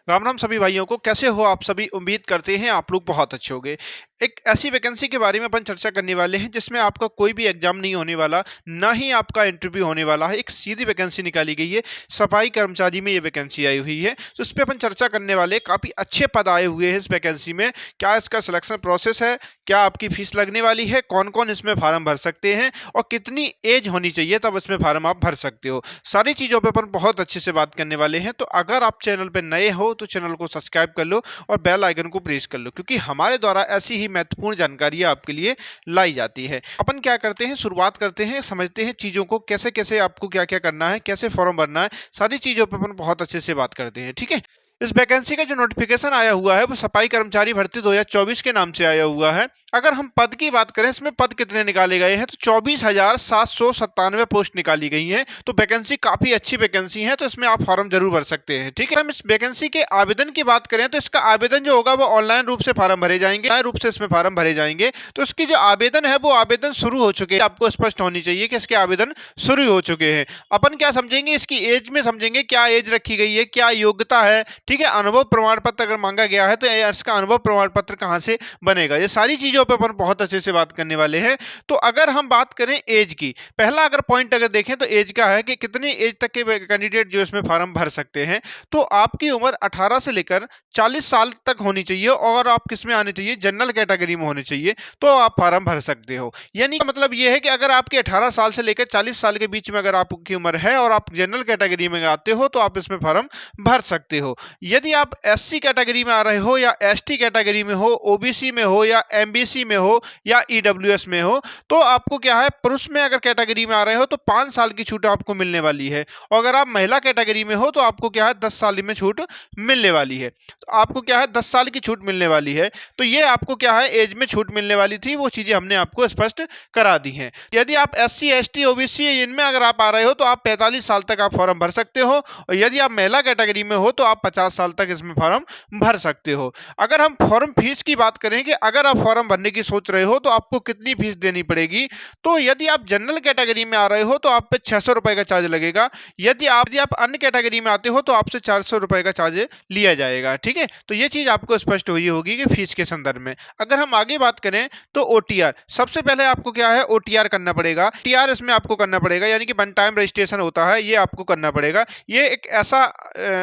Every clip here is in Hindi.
राम राम सभी भाइयों को। कैसे हो आप सभी? उम्मीद करते हैं आप लोग बहुत अच्छे होंगे। एक ऐसी वैकेंसी के बारे में अपन चर्चा करने वाले हैं जिसमें आपका कोई भी एग्जाम नहीं होने वाला, ना ही आपका इंटरव्यू होने वाला है। एक सीधी वैकेंसी निकाली गई है, सफाई कर्मचारी में ये वैकेंसी आई हुई है। तो इस पर अपन चर्चा करने वाले, काफ़ी अच्छे पद आए हुए हैं इस वैकेंसी में। क्या इसका सिलेक्शन प्रोसेस है, क्या आपकी फीस लगने वाली है, कौन कौन इसमें फार्म भर सकते हैं और कितनी एज होनी चाहिए तब इसमें फार्म आप भर सकते हो, सारी चीज़ों पर अपन बहुत अच्छे से बात करने वाले हैं। तो अगर आप चैनल पर नए हो तो चैनल को सब्सक्राइब कर लो और बेल आइकन को प्रेस कर लो, क्योंकि हमारे द्वारा ऐसी ही महत्वपूर्ण जानकारियां आपके लिए लाई जाती है। अपन क्या करते हैं, शुरुआत करते हैं, समझते हैं चीज़ों को, कैसे कैसे आपको क्या क्या करना है, कैसे फॉर्म भरना है, सारी चीज़ों पर अपन बहुत अच्छे से बात करते हैं। ठीक है। इस वैकेंसी का जो नोटिफिकेशन आया हुआ है वो सफाई कर्मचारी भर्ती 2024 के नाम से आया हुआ है। अगर हम पद की बात करें, इसमें पद कितने निकाले गए हैं तो 24,797 पोस्ट निकाली गई हैं। तो वैकेंसी काफी अच्छी वैकेंसी है, तो इसमें आप फॉर्म जरूर भर सकते हैं। ठीक है। हम इस वैकेंसी के आवेदन की बात करें तो इसका आवेदन जो होगा वो ऑनलाइन रूप से फॉर्म भरे जाएंगे, ऑनलाइन रूप से इसमें फॉर्म भरे जाएंगे। तो इसकी जो आवेदन है वो आवेदन शुरू हो चुके हैं। आपको स्पष्ट होनी चाहिए कि इसके आवेदन शुरू हो चुके हैं। अपन क्या समझेंगे, इसकी एज में समझेंगे, क्या एज रखी गई है, क्या योग्यता है। ठीक है। अनुभव प्रमाण पत्र अगर मांगा गया है तो इसका अनुभव प्रमाण पत्र कहां से बनेगा, ये सारी चीजों पर अपन बहुत अच्छे से बात करने वाले हैं। तो अगर हम बात करें एज की, पहला अगर पॉइंट अगर देखें तो एज का है कि कितनी एज तक के कैंडिडेट जो इसमें फॉर्म भर सकते हैं। तो आपकी उम्र 18 से लेकर 40 साल तक होनी चाहिए और आप किसमें आने चाहिए, जनरल कैटेगरी में होने चाहिए, तो आप फॉर्म भर सकते हो। यानी मतलब यह है कि अगर आपके 18 साल से लेकर 40 साल के बीच में अगर आपकी उम्र है और आप जनरल कैटेगरी में आते हो तो आप इसमें फॉर्म भर सकते हो। यदि आप एससी कैटेगरी में आ रहे हो या एसटी कैटेगरी में हो, ओबीसी में हो या एमबीसी में हो या ईडब्ल्यूएस में हो, तो आपको क्या है, पुरुष में अगर कैटेगरी में आ रहे हो तो 5 साल की छूट आपको मिलने वाली है। और अगर आप महिला कैटेगरी में हो तो आपको क्या है, 10 साल में छूट मिलने वाली है। तो आपको क्या है, 10 साल की छूट मिलने वाली है। तो ये आपको क्या है, एज में छूट मिलने वाली थी, वो चीजें हमने आपको स्पष्ट करा दी हैं। यदि आप एससी एसटी ओबीसी इनमें अगर आप आ रहे हो तो आप 45 साल तक आप फॉर्म भर सकते हो, और यदि आप महिला कैटेगरी में हो तो आप 50 साल तक इसमें फॉर्म भर सकते हो। अगर हम फॉर्म फीस की बात करें कि अगर आप फॉर्म भरने की सोच रहे हो तो आपको कितनी फीस देनी पड़ेगी, तो यदि आप जनरल कैटेगरी में आ रहे हो तो आप पे 600 रुपए का चार्ज लगेगा। यदि आप अन्य कैटेगरी में आते हो तो आपसे 400 रुपए का चार्ज लिया जाएगा। ठीक है। तो ये चीज आपको स्पष्ट हुई होगी कि फीस के संदर्भ में। अगर हम आगे बात करें तो ओटीआर, सबसे पहले आपको क्या है, ओटीआर करना पड़ेगा। ओटीआर इसमें आपको करना पड़ेगा, यानी कि वन टाइम रजिस्ट्रेशन होता है, ये आपको करना पड़ेगा। ये एक ऐसा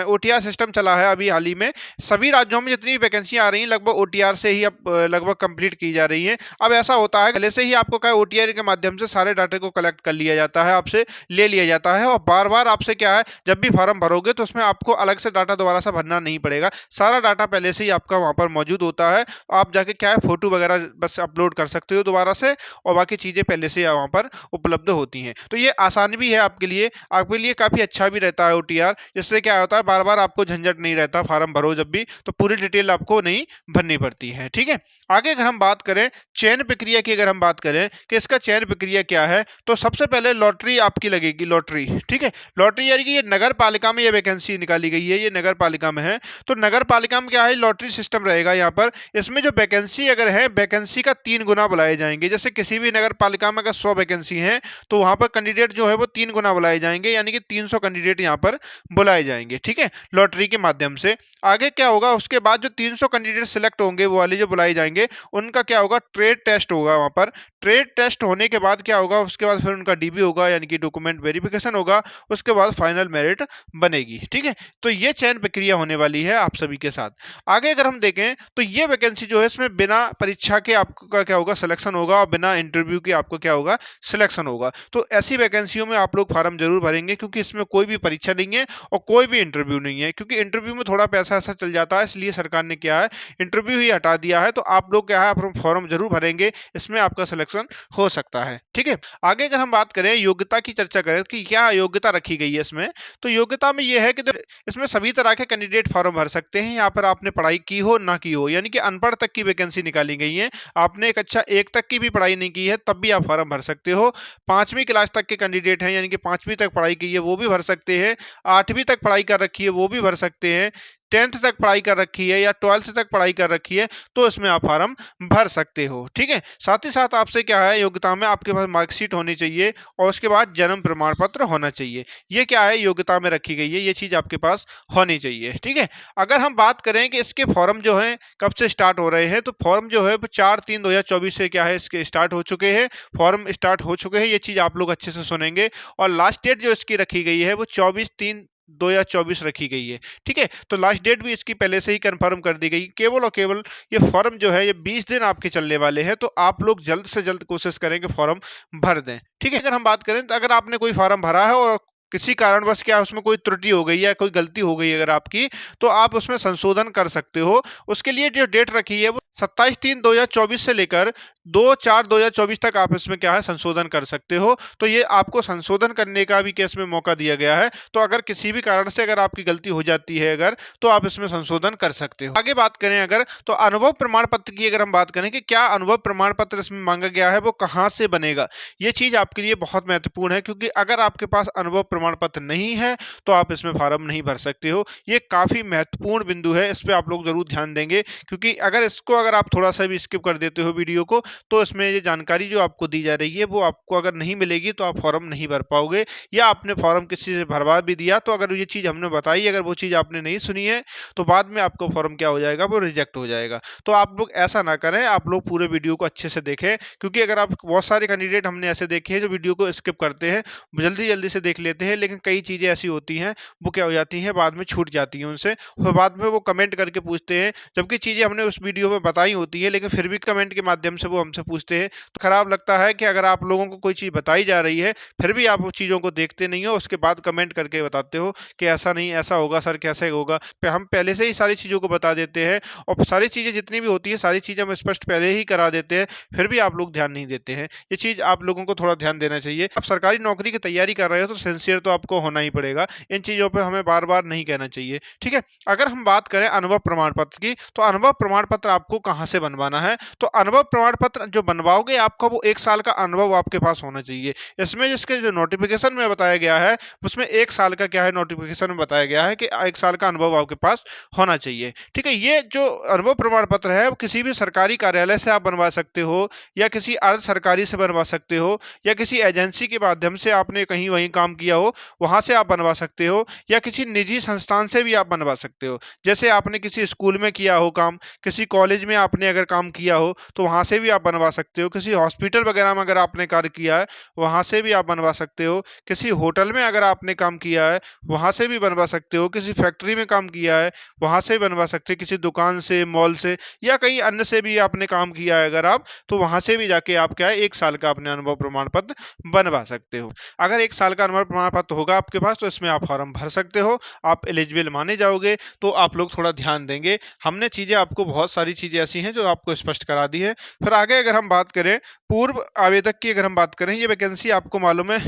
ओटीआर सिस्टम चला है अभी हाल ही में, सभी राज्यों में जितनी वैकेंसी आ रही हैं लगभग ओटीआर से ही अब लगभग कंप्लीट की जा रही हैं। अब ऐसा होता है पहले से ही आपको क्या, ओटीआर के माध्यम से सारे डाटा को कलेक्ट कर लिया जाता है, आपसे ले लिया जाता है, और बार बार आपसे क्या है, जब भी फॉर्म भरोगे तो उसमें आपको अलग से डाटा दोबारा से भरना नहीं पड़ेगा। सारा डाटा पहले से ही आपका वहाँ पर मौजूद होता है। आप जाके क्या है, फोटो वगैरह बस अपलोड कर सकते हो दोबारा से, और बाकी चीज़ें पहले से वहाँ पर उपलब्ध होती हैं। तो ये आसान भी है आपके लिए काफ़ी अच्छा भी रहता है ओटीआर। जिससे क्या होता है, बार बार आपको झंझट नहीं रहता, फॉर्म भरो जब भी तो पूरी डिटेल आपको नहीं भरनी पड़ती है। ठीक है। आगे अगर हम बात करें चयन प्रक्रिया की, अगर हम बात करें कि इसका चयन प्रक्रिया क्या है, तो सबसे पहले लॉटरी आपकी लगेगी, लॉटरी। ठीक है। लॉटरी यानी कि ये नगर पालिका में ये वैकेंसी निकाली गई है, ये नगर पालिका में है। तो नगर पालिका में क्या है, लॉटरी सिस्टम रहेगा यहाँ पर। इसमें जो वैकेंसी अगर है, वैकेंसी का 3 गुना बुलाए जाएंगे। जैसे किसी भी नगर पालिका में अगर 100 वैकेंसी है तो वहां पर कैंडिडेट जो है वो 3 गुना बुलाए जाएंगे, यानी कि 300 कैंडिडेट यहाँ पर बुलाए जाएंगे। ठीक है। लॉटरी के माध्यम से आगे क्या होगा, उसके बाद जो 300 कैंडिडेट सिलेक्ट होंगे, वो वाले जो बुलाए जाएंगे, उनका क्या होगा, ट्रेड टेस्ट होगा वहां पर। ट्रेड टेस्ट होने के बाद क्या होगा, उसके बाद फिर उनका डीबी होगा, यानी कि डॉक्यूमेंट वेरिफिकेशन होगा, उसके बाद फाइनल मेरिट बनेगी। ठीक है। तो ये चयन प्रक्रिया होने वाली है आप सभी के साथ। आगे अगर हम देखें तो ये वैकेंसी जो है, इसमें बिना परीक्षा के आपका क्या होगा, सिलेक्शन होगा, और बिना इंटरव्यू के आपको क्या होगा, सिलेक्शन होगा। तो ऐसी वैकेंसियों में आप लोग फॉर्म जरूर भरेंगे, क्योंकि इसमें कोई भी परीक्षा नहीं है और कोई भी इंटरव्यू नहीं है, क्योंकि इंटरव्यू में थोड़ा पैसा ऐसा चल जाता है, इसलिए सरकार ने क्या है, इंटरव्यू ही हटा दिया है। तो आप लोग क्या है, अपना फॉर्म जरूर भरेंगे, इसमें आपका सिलेक्शन हो सकता है। ठीक है। आगे अगर हम बात करें, योग्यता की चर्चा करें कि क्या योग्यता रखी गई है इसमें, तो योग्यता में यह है कि इसमें सभी तरह के कैंडिडेट फॉर्म भर सकते हैं। यहाँ पर आपने पढ़ाई की हो ना की हो, यानी कि अनपढ़ तक की वैकेंसी निकाली गई है। आपने एक अच्छा 1 तक की भी पढ़ाई नहीं की है तब भी आप फॉर्म भर सकते हो। 5वीं क्लास तक के कैंडिडेट हैं, यानी कि 5वीं तक पढ़ाई की है, वो भी भर सकते हैं। 8वीं तक पढ़ाई कर रखी है, वो भी भर सकते हैं। 10th तक पढ़ाई कर रखी है या 12th तक पढ़ाई कर रखी है तो इसमें आप फॉर्म भर सकते हो। ठीक है, साथ ही साथ आपसे क्या है, योग्यता में आपके पास मार्कशीट होनी चाहिए और उसके बाद जन्म प्रमाण पत्र होना चाहिए। ये क्या है, योग्यता में रखी गई है, ये चीज़ आपके पास होनी चाहिए। ठीक है, अगर हम बात करें कि इसके फॉर्म जो हैं कब से स्टार्ट हो रहे हैं, तो फॉर्म जो है वो 4/3/2024 से क्या है इसके स्टार्ट हो चुके हैं, फॉर्म स्टार्ट हो चुके हैं। ये चीज़ आप लोग अच्छे से सुनेंगे। और लास्ट डेट जो इसकी रखी गई है वो 24/3/2024 रखी गई है। ठीक है, तो लास्ट डेट भी इसकी पहले से ही कंफर्म कर दी गई। केवल और केवल ये फॉर्म जो है ये 20 दिन आपके चलने वाले हैं, तो आप लोग जल्द से जल्द कोशिश करें कि फॉर्म भर दें। ठीक है, अगर हम बात करें तो अगर आपने कोई फॉर्म भरा है और किसी कारणवश क्या उसमें कोई त्रुटि हो गई है, कोई गलती हो गई है अगर आपकी, तो आप उसमें संशोधन कर सकते हो। उसके लिए जो डेट रखी है वो 27/3/2024 से लेकर 2/4/2024 तक आप इसमें क्या है संशोधन कर सकते हो। तो ये आपको संशोधन करने का भी केस में मौका दिया गया है। तो अगर किसी भी कारण से अगर आपकी गलती हो जाती है अगर, तो आप इसमें संशोधन कर सकते हो। आगे बात करें अगर, तो अनुभव प्रमाण पत्र की अगर हम बात करें कि क्या अनुभव प्रमाण पत्र इसमें मांगा गया है वो कहाँ से बनेगा, ये चीज़ आपके लिए बहुत महत्वपूर्ण है। क्योंकि अगर आपके पास अनुभव प्रमाण पत्र नहीं है तो आप इसमें फार्म नहीं भर सकते हो। ये काफ़ी महत्वपूर्ण बिंदु है, इस पर आप लोग जरूर ध्यान देंगे। क्योंकि अगर आप थोड़ा सा भी स्किप कर देते हो वीडियो को, तो इसमें ये जानकारी जो आपको दी जा रही है वो आपको अगर नहीं मिलेगी तो आप फॉर्म नहीं भर पाओगे। या आपने फॉर्म किसी से भरवा भी दिया, तो अगर ये चीज़ हमने बताई अगर वो चीज़ आपने नहीं सुनी है, तो बाद में आपका फॉर्म क्या हो जाएगा, वो रिजेक्ट हो जाएगा। तो आप लोग ऐसा ना करें, आप लोग पूरे वीडियो को अच्छे से देखें। क्योंकि अगर आप, बहुत सारे कैंडिडेट हमने ऐसे देखे हैं जो वीडियो को स्किप करते हैं, जल्दी जल्दी से देख लेते हैं, लेकिन कई चीज़ें ऐसी होती हैं वो क्या हो जाती हैं, बाद में छूट जाती हैं उनसे। फिर बाद में वो कमेंट करके पूछते हैं, जबकि चीज़ें हमने उस वीडियो में बताई होती है, लेकिन फिर भी कमेंट के माध्यम से वो हमसे पूछते हैं। तो खराब लगता है कि अगर आप लोगों को कोई चीज़ बताई जा रही है, फिर भी आप उस चीज़ों को देखते नहीं हो, उसके बाद कमेंट करके बताते हो कि ऐसा नहीं, ऐसा होगा सर, कैसे होगा। हम पहले से ही सारी चीज़ों को बता देते हैं और सारी चीज़ें जितनी भी होती है सारी चीज़ें हम स्पष्ट पहले ही करा देते हैं, फिर भी आप लोग ध्यान नहीं देते हैं। ये चीज़ आप लोगों को थोड़ा ध्यान देना चाहिए। आप सरकारी नौकरी की तैयारी कर रहे हो तो सिंसियर तो आपको होना ही पड़ेगा। इन चीज़ों पे हमें बार बार नहीं कहना चाहिए। ठीक है, अगर हम बात करें अनुभव प्रमाण पत्र की, तो अनुभव प्रमाण पत्र आपको कहाँ से बनवाना है, तो अनुभव प्रमाण पत्र जो बनवाओगे आपका वो 1 साल का अनुभव आपके पास होना चाहिए। इसमें जिसके जो नोटिफिकेशन में बताया गया है उसमें 1 साल का क्या है, नोटिफिकेशन में बताया गया है कि 1 साल का अनुभव आपके पास होना चाहिए। ठीक है, ये जो अनुभव प्रमाण पत्र है वो किसी भी सरकारी कार्यालय से आप बनवा सकते हो, या किसी अर्ध सरकारी से बनवा सकते हो, या किसी एजेंसी के माध्यम से आपने कहीं वहीं काम किया हो वहाँ से आप बनवा सकते हो, या किसी निजी संस्थान से भी आप बनवा सकते हो। जैसे आपने किसी स्कूल में किया हो काम, किसी कॉलेज में आपने अगर काम किया हो तो वहाँ से भी आप बनवा सकते हो। किसी हॉस्पिटल वगैरह में अगर आपने कार्य किया है वहाँ से भी आप बनवा सकते हो। किसी होटल में अगर आपने काम किया है वहाँ से भी बनवा सकते हो। किसी फैक्ट्री में काम किया है वहाँ से बनवा सकते हो। किसी दुकान से, मॉल से, या कहीं अन्य से भी आपने काम किया है अगर आप, तो वहाँ से भी जाके आप क्या है 1 साल का अपने अनुभव प्रमाण पत्र बनवा सकते हो। अगर 1 साल का अनुभव प्रमाण पत्र होगा आपके पास तो इसमें आप फॉर्म भर सकते हो, आप एलिजिबल माने जाओगे। तो आप लोग थोड़ा ध्यान देंगे। हमने चीज़ें आपको, बहुत सारी चीज़ें ऐसी हैं जो आपको स्पष्ट करा दी है। फिर आगे अगर हम बात करें पूर्व आवेदक की, अगर हम बात करें, ये वैकेंसी आपको मालूम है,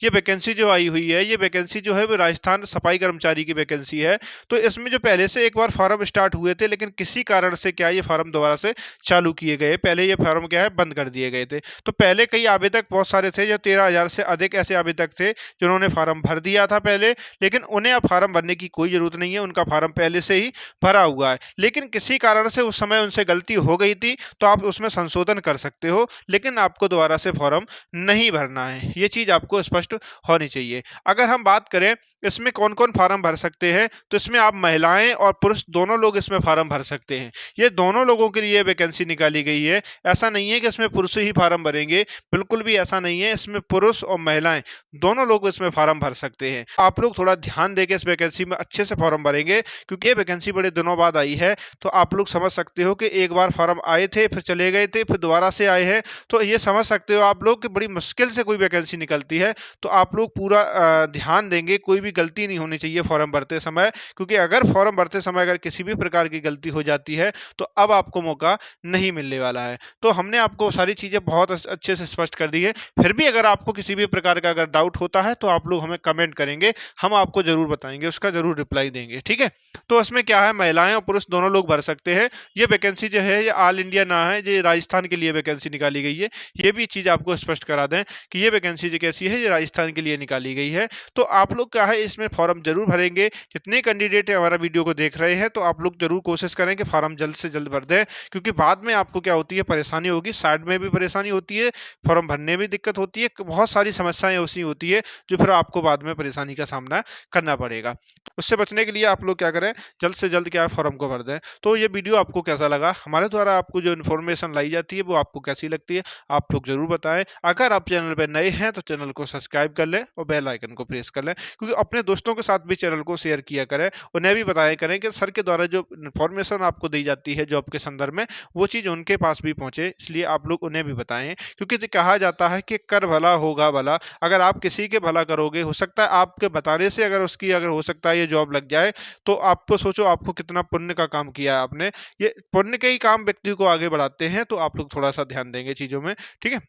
ये वैकेंसी जो आई हुई है, ये वैकेंसी जो है वो राजस्थान सफाई कर्मचारी की वैकेंसी है। तो इसमें जो पहले से एक बार फॉर्म स्टार्ट हुए थे, लेकिन किसी कारण से क्या ये फॉर्म दोबारा से चालू किए गए। पहले ये फॉर्म क्या है बंद कर दिए गए थे। तो पहले कई आवेदक बहुत सारे थे, जो 13,000 से अधिक ऐसे आवेदक थे जिन्होंने फॉर्म भर दिया था पहले, लेकिन उन्हें अब फॉर्म भरने की कोई ज़रूरत नहीं है, उनका फॉर्म पहले से ही भरा हुआ है। लेकिन किसी कारण से उस समय उनसे गलती हो गई थी तो आप उसमें संशोधन कर सकते हो, लेकिन आपको दोबारा से फॉर्म नहीं भरना है। ये चीज़ आपको स्पष्ट होनी चाहिए। अगर हम बात करें इसमें कौन कौन फार्म भर सकते हैं, तो इसमें आप महिलाएं और पुरुष दोनों लोग इसमें फार्म भर सकते हैं। ये दोनों लोगों के लिए वैकेंसी निकाली गई है। ऐसा नहीं है कि इसमें पुरुष ही फार्म भरेंगे, बिल्कुल भी ऐसा नहीं है। इसमें पुरुष और महिलाएं दोनों लोग इसमें फार्म भर सकते हैं। आप लोग थोड़ा ध्यान देकर इस वैकेंसी में अच्छे से फॉर्म भरेंगे, क्योंकि ये वैकेंसी बड़े दिनों बाद आई है। तो आप लोग समझ सकते हो कि एक बार फॉर्म आए थे, फिर चले गए थे, फिर दोबारा से आए हैं। तो ये समझ सकते हो आप लोग कि बड़ी मुश्किल से कोई वैकेंसी निकलती है। तो आप लोग पूरा ध्यान देंगे, कोई भी गलती नहीं होनी चाहिए फॉर्म भरते समय। क्योंकि अगर फॉर्म भरते समय अगर किसी भी प्रकार की गलती हो जाती है तो अब आपको मौका नहीं मिलने वाला है। तो हमने आपको सारी चीज़ें बहुत अच्छे से स्पष्ट कर दी है। फिर भी अगर आपको किसी भी प्रकार का अगर डाउट होता है तो आप लोग लोग हमें कमेंट करेंगे, हम आपको ज़रूर बताएंगे, उसका ज़रूर रिप्लाई देंगे, ठीक है। तो इसमें क्या है, महिलाएं और पुरुष दोनों लोग भर सकते हैं। ये वैकेंसी जो है ये ऑल इंडिया ना है, ये राजस्थान के लिए वैकेंसी निकाली गई है। ये भी चीज़ आपको स्पष्ट करा दें कि ये वैकेंसी जो कैसी है, ये राजस्थान के लिए निकाली गई है। तो आप लोग क्या है, इसमें फॉर्म जरूर भरेंगे। जितने कैंडिडेट हमारा वीडियो को देख रहे हैं, तो आप लोग जरूर कोशिश करें कि फॉर्म जल्द से जल्द भर दें, क्योंकि बाद में आपको क्या होती है, परेशानी होगी, साइड में भी परेशानी होती है, फॉर्म भरने में दिक्कत होती है, बहुत सारी समस्याएं ऐसी होती है जो फिर आपको बाद में परेशानी का सामना करना पड़ेगा। उससे बचने के लिए आप लोग क्या करें, जल्द से जल्द क्या है, फॉर्म को भर दें। तो ये वीडियो आपको कैसा लगा, हमारे द्वारा आपको जो इन्फॉर्मेशन लाई जाती है वो आपको कैसी लगती है, आप लोग जरूर बताएं। अगर आप चैनल पर नए हैं तो चैनल को सब्सक्राइब कर लें और बेल आइकन को प्रेस कर लें, क्योंकि अपने दोस्तों के साथ भी चैनल को शेयर किया करें, उन्हें भी बताया करें कि सर के द्वारा जो इन्फॉर्मेशन आपको दी जाती है जॉब के संदर्भ में, वो चीज़ उनके पास भी पहुंचे, इसलिए आप लोग उन्हें भी बताएं। क्योंकि जो कहा जाता है कि कर भला होगा भला, अगर आप किसी के भला करोगे, हो सकता है आपके बताने से अगर उसकी अगर हो सकता है ये जॉब लग जाए, तो आपको सोचो आपको कितना पुण्य का काम किया है आपने। ये पुण्य के ही काम व्यक्ति को आगे बढ़ाते हैं, तो आप लोग थोड़ा सा ध्यान देंगे चीज़ों में, ठीक है।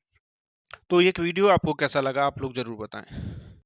तो ये वीडियो आपको कैसा लगा आप लोग जरूर बताएं।